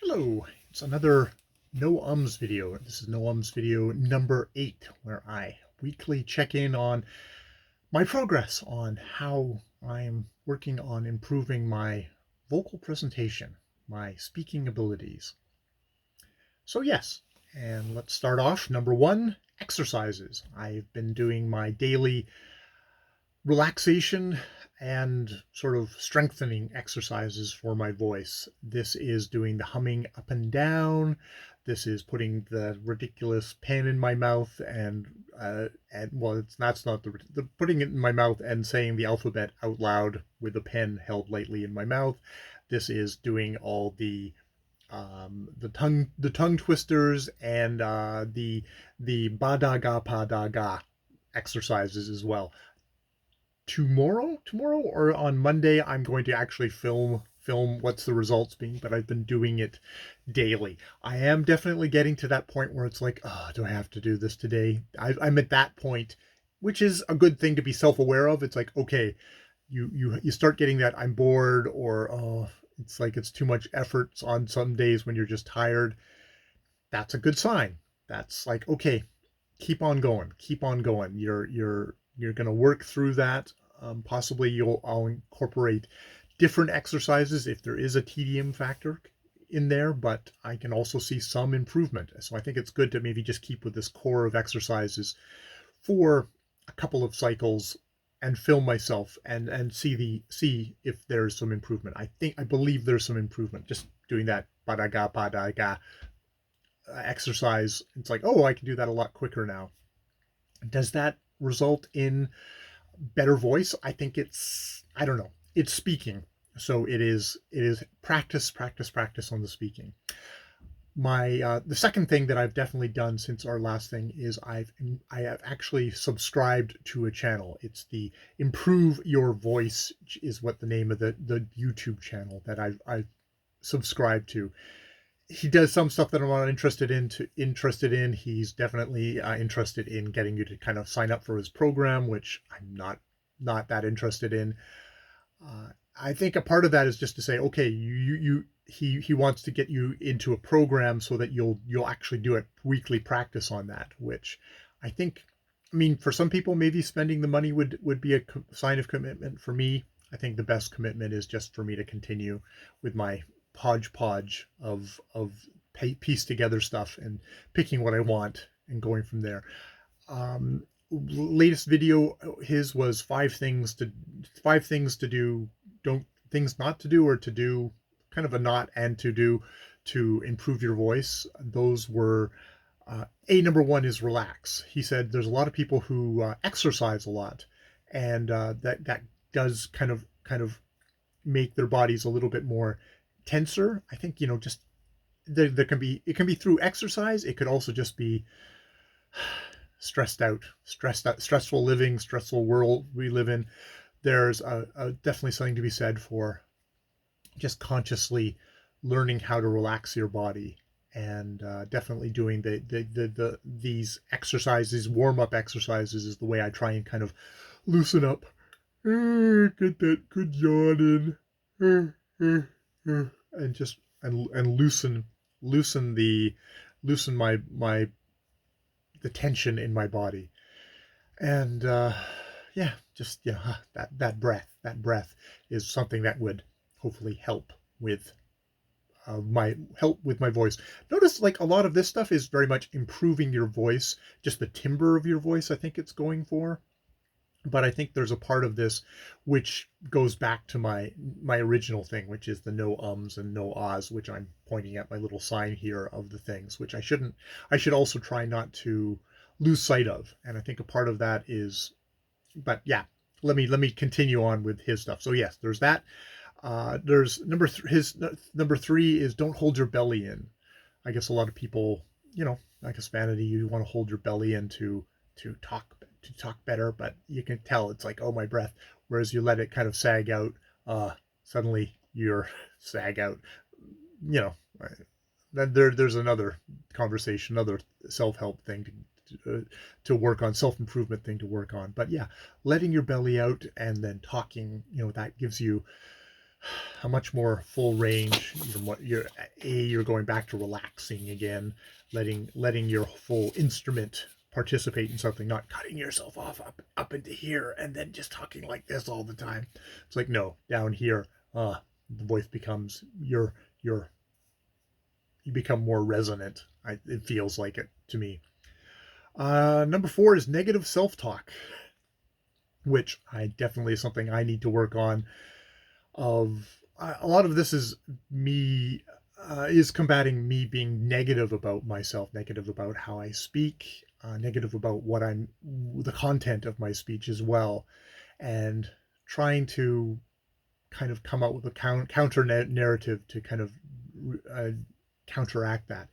Hello, it's another No Ums video. This is No Ums video number 8, where I weekly check in on my progress on how I'm working on improving my vocal presentation, my speaking abilities. So yes, and let's start off. Number 1, exercises. I've been doing my daily relaxation and sort of strengthening exercises for my voice. This is doing the humming up and down. This is putting the ridiculous pen in my mouth and well, that's not the putting it in my mouth and saying the alphabet out loud with a pen held lightly in my mouth. This is doing all the tongue twisters and the badaga padaga exercises as well. Tomorrow or on Monday I'm going to actually film what's the results being, but I've been doing it daily. I am definitely getting to that point where it's like, oh, do I have to do this today? I'm at that point, which is a good thing to be self-aware of. It's like, okay, you start getting that I'm bored, or oh, it's like it's too much effort on some days when you're just tired. That's a good sign. That's like, okay, keep on going, keep on going. You're going to work through that. Possibly I'll incorporate different exercises if there is a tedium factor in there, but I can also see some improvement. So I think it's good to maybe just keep with this core of exercises for a couple of cycles and film myself and see if there's some improvement. I believe there's some improvement just doing that badaga badaga exercise. It's like, oh, I can do that a lot quicker now. Does that result in better voice? I think I don't know. It's speaking. So it is practice on the speaking. The second thing that I've definitely done since our last thing is I have actually subscribed to a channel. It's the Improve Your Voice is what the name of the YouTube channel that I've subscribed to. He does some stuff that I'm not interested in. He's definitely interested in getting you to kind of sign up for his program, which I'm not that interested in. I think a part of that is just to say, okay, he wants to get you into a program so that you'll actually do a weekly practice on that, which I think, I mean, for some people, maybe spending the money would be a sign of commitment. For me, I think the best commitment is just for me to continue with my hodgepodge of piece together stuff and picking what I want and going from there. Latest video his was five things to do, don't things not to do, or to do, kind of a not and to do, to improve your voice. Those were number one is relax. He said there's a lot of people who exercise a lot, and that does kind of make their bodies a little bit more tenser. I think, just there can be, it can be through exercise. It could also just be stressful living, stressful world we live in. There's definitely something to be said for just consciously learning how to relax your body, and definitely doing these exercises, warm up exercises, is the way I try and kind of loosen up. Get that good yawn in, and just and loosen my the tension in my body. And yeah, just yeah, that breath is something that would hopefully help with my voice. Notice, like, a lot of this stuff is very much improving your voice, just the timbre of your voice. I think it's going for. But I think there's a part of this which goes back to my original thing, which is the no ums and no ahs, which I'm pointing at my little sign here of the things, which I should also try not to lose sight of. And I think a part of that is, but yeah, let me continue on with his stuff. So yes, there's that. There's his number three is don't hold your belly in. I guess a lot of people, like Hispanity, you want to hold your belly in to talk better, but you can tell it's like, oh, my breath. Whereas you let it kind of sag out, suddenly you're sag out. You know, then there's another conversation, another self-help thing to work on, self-improvement thing to work on. But yeah, letting your belly out and then talking, that gives you a much more full range. You're going back to relaxing again, letting your full instrument participate in something, not cutting yourself off up into here and then just talking like this all the time. It's like, no, down here, the voice becomes your you become more resonant. It feels like it to me. Number 4 is negative self-talk, which I definitely is something I need to work on. A lot of this is me is combating me being negative about myself, negative about how I speak, negative about the content of my speech as well, and trying to kind of come up with a counter narrative to kind of uh, counteract that.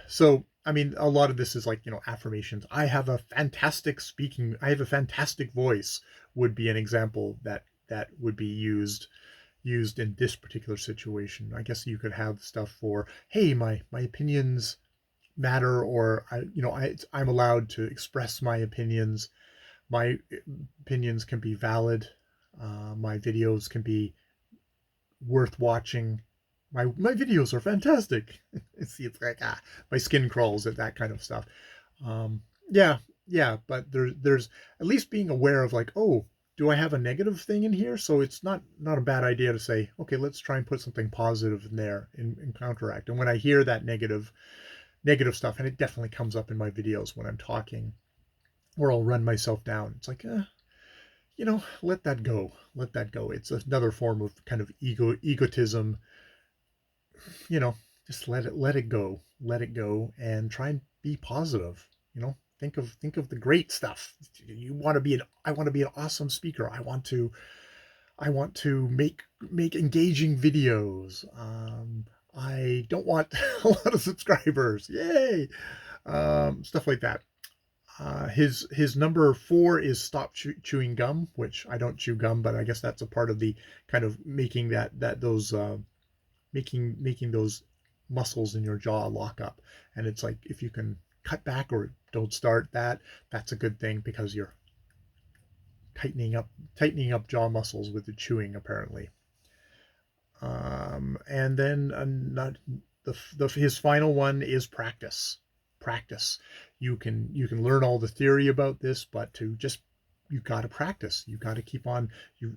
So, I mean, a lot of this is like, affirmations. I have a fantastic voice would be an example that would be used in this particular situation. I guess you could have stuff for, hey, my opinions matter, or I'm allowed to express my opinions. My opinions can be valid. My videos can be worth watching. My videos are fantastic. See, it's like my skin crawls at that kind of stuff. Um, yeah, yeah, but there's at least being aware of like, oh, do I have a negative thing in here? So it's not a bad idea to say, okay, let's try and put something positive in there and counteract. And when I hear that negative stuff, and it definitely comes up in my videos when I'm talking, or I'll run myself down. It's like, let that go. Let that go. It's another form of kind of egotism. You know, just let it go. Let it go and try and be positive. Think of the great stuff. I want to be an awesome speaker. I want to make engaging videos. I don't want a lot of subscribers. Yay. Stuff like that. His number 4 is stop chewing gum, which I don't chew gum, but I guess that's a part of the kind of making making those muscles in your jaw lock up. And it's like, if you can cut back or don't start that, that's a good thing, because you're tightening up jaw muscles with the chewing, apparently. And then not his final one is practice. Practice. You can learn all the theory about this, but you got to practice. You got to keep on.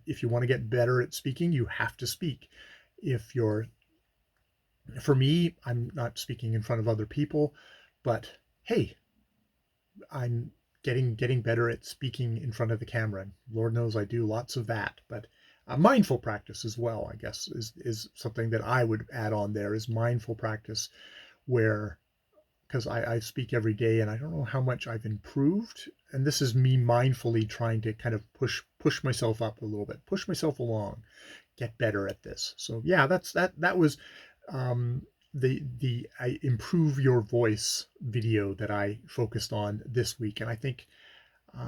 If you want to get better at speaking, you have to speak. For me, I'm not speaking in front of other people, but hey, I'm getting better at speaking in front of the camera. And Lord knows I do lots of that, but mindful practice as well, I guess, is something that I would add on there, is mindful practice, where, because I speak every day and I don't know how much I've improved. And this is me mindfully trying to kind of push myself up a little bit, push myself along, get better at this. So yeah, that was the I improve your voice video that I focused on this week. And I think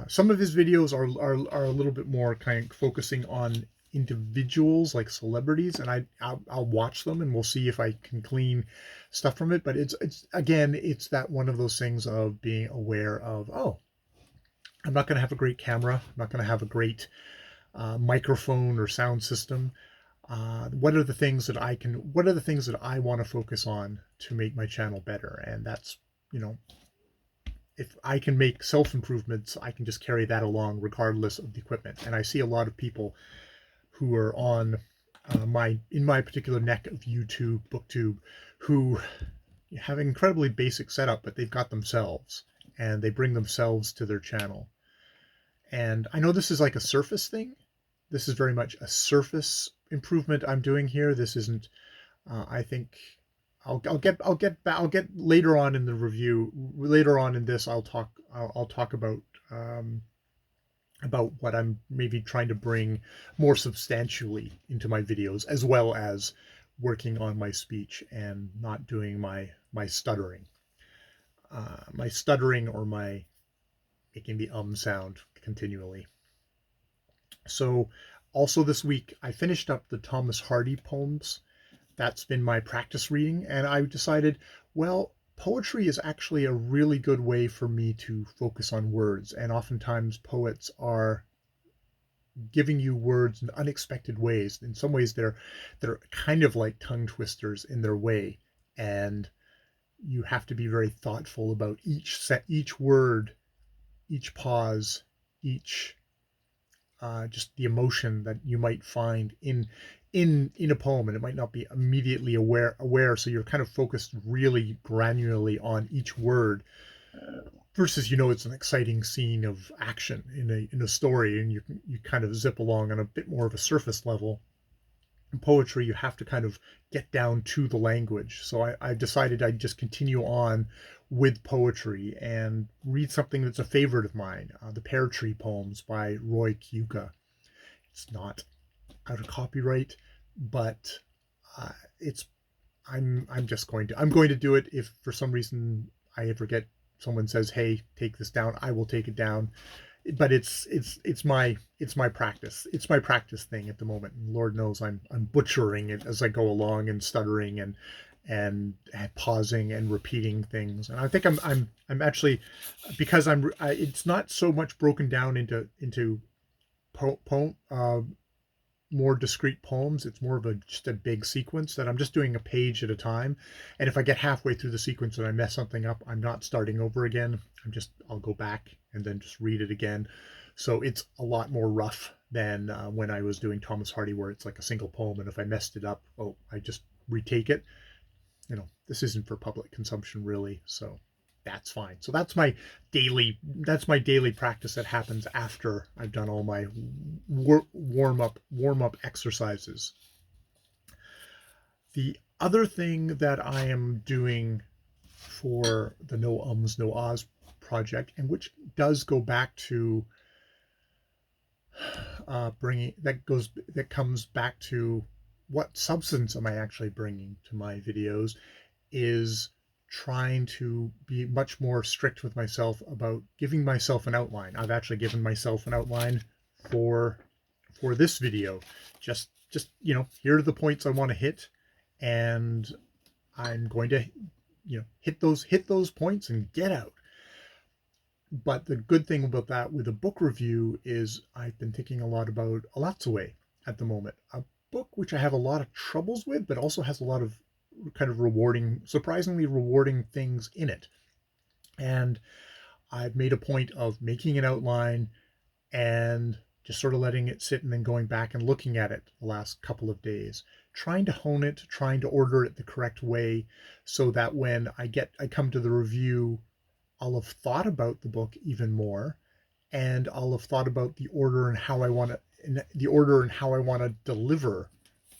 some of his videos are a little bit more kind of focusing on individuals, like celebrities, and I'll watch them and we'll see if I can glean stuff from it. But it's that one of those things of being aware of, oh, I'm not going to have a great camera, I'm not going to have a great microphone or sound system. What are the things that I want to focus on to make my channel better? And that's, if I can make self improvements, I can just carry that along regardless of the equipment. And I see a lot of people who are on in my particular neck of YouTube, BookTube, who have an incredibly basic setup, but they've got themselves and they bring themselves to their channel. And I know this is like a surface thing. This is very much a surface improvement I'm doing here. This isn't. I think I'll get later on in the review. Later on in this, I'll talk about what I'm maybe trying to bring more substantially into my videos, as well as working on my speech and not doing my stuttering, or my making the sound continually. So also this week, I finished up the Thomas Hardy poems. That's been my practice reading, and I decided, well, poetry is actually a really good way for me to focus on words. And oftentimes poets are giving you words in unexpected ways. In some ways, they're kind of like tongue twisters in their way, and you have to be very thoughtful about each word, each pause, each just the emotion that you might find in a poem, and it might not be immediately aware. So you're kind of focused really granularly on each word, versus it's an exciting scene of action in a story, and you kind of zip along on a bit more of a surface level. In poetry, you have to kind of get down to the language. So I decided I'd just continue on with poetry and read something that's a favorite of mine, the Pear Tree Poems by Roy Kyuka. It's not out of copyright, but it's I'm going to do it. If for some reason I ever get someone says, "Hey, take this down," I will take it down. But it's my practice. It's my practice thing at the moment. And Lord knows I'm butchering it as I go along, and stuttering and pausing and repeating things. And I think I'm actually, because it's not so much broken down into poem more discrete poems. It's more of just a big sequence that I'm just doing a page at a time. And if I get halfway through the sequence and I mess something up, I'm not starting over again. I'll go back and then just read it again. So it's a lot more rough than when I was doing Thomas Hardy, where it's like a single poem. And if I messed it up, I just retake it. This isn't for public consumption really. So that's fine. So that's my daily practice that happens after I've done all my warm up exercises. The other thing that I am doing for the No Ums No Ahs project, and which does go back to that comes back to what substance am I actually bringing to my videos, is trying to be much more strict with myself about giving myself an outline. I've actually given myself an outline for this video. Just here are the points I want to hit, and I'm going to hit those points and get out. But the good thing about that with a book review is I've been thinking a lot about Alatsue at the moment, a book which I have a lot of troubles with, but also has a lot of kind of surprisingly rewarding things in it. And I've made a point of making an outline and just sort of letting it sit, and then going back and looking at it the last couple of days, trying to hone it, trying to order it the correct way, so that when I come to the review, I'll have thought about the book even more, and I'll have thought about the order and how I want to deliver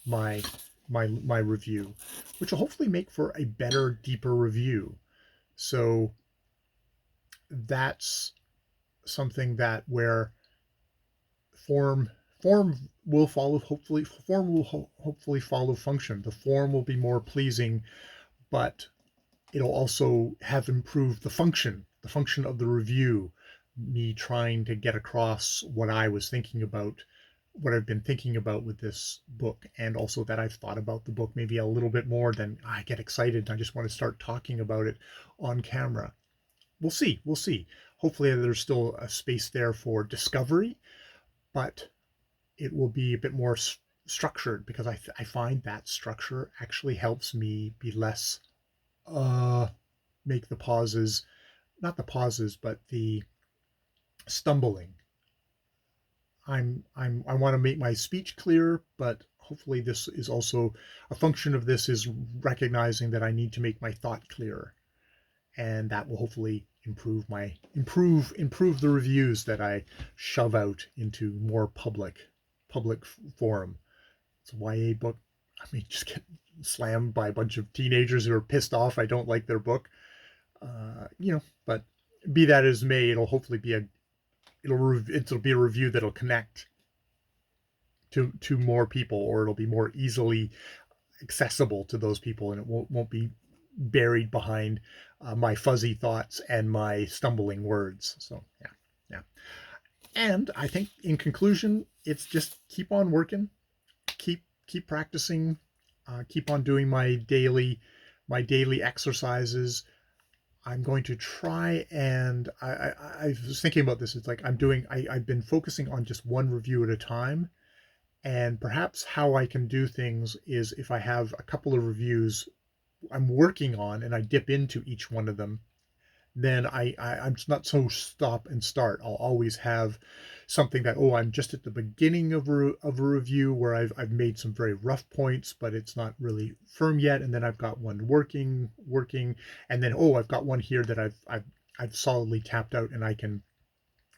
my review, which will hopefully make for a better, deeper review. So that's something that where form will follow. Hopefully, form will hopefully follow function. The form will be more pleasing, but it'll also have improved the function of the review. Me trying to get across what I've been thinking about with this book, and also that I've thought about the book maybe a little bit more than I get excited and I just want to start talking about it on camera. We'll see. Hopefully there's still a space there for discovery, but it will be a bit more structured, because I find that structure actually helps me be less make the pauses, not the pauses, but the stumbling. I want to make my speech clear, but hopefully this is also a function of this is recognizing that I need to make my thought clearer, and that will hopefully improve the reviews that I shove out into more public forum. It's a YA book. I mean, just get slammed by a bunch of teenagers who are pissed off I don't like their book. But be that as may, it'll hopefully be a review that'll connect to more people, or it'll be more easily accessible to those people, and it won't be buried behind my fuzzy thoughts and my stumbling words. So yeah. And I think in conclusion, it's just keep on working, keep practicing, keep on doing my daily exercises. I'm going to try, and I was thinking about this. It's like I've been focusing on just one review at a time, and perhaps how I can do things is if I have a couple of reviews I'm working on and I dip into each one of them, then I'm not so stop and start. I'll always have something that, oh, I'm just at the beginning of a review where I've made some very rough points, but it's not really firm yet. And then I've got one working, and then, oh, I've got one here that I've solidly tapped out, and I can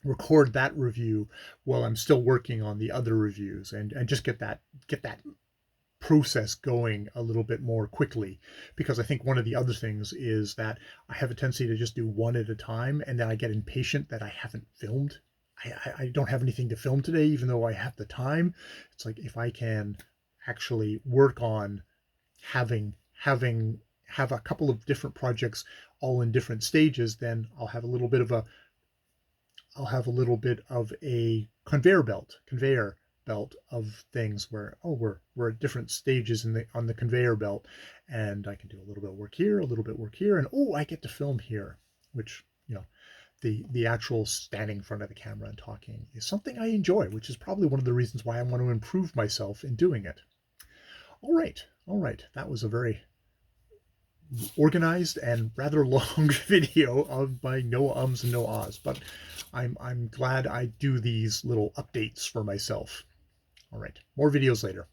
record that review while I'm still working on the other reviews, and just get that process going a little bit more quickly. Because I think one of the other things is that I have a tendency to just do one at a time, and then I get impatient that I haven't filmed. I don't have anything to film today, even though I have the time. It's like, if I can actually work on have a couple of different projects all in different stages, then I'll have a little bit of a conveyor belt of things where, oh, we're at different stages on the conveyor belt, and I can do a little bit of work here, a little bit of work here, and, oh, I get to film here, which, the actual standing in front of the camera and talking is something I enjoy, which is probably one of the reasons why I want to improve myself in doing it. All right, that was a very organized and rather long video of my no ums and no ahs, but I'm glad I do these little updates for myself. All right, more videos later.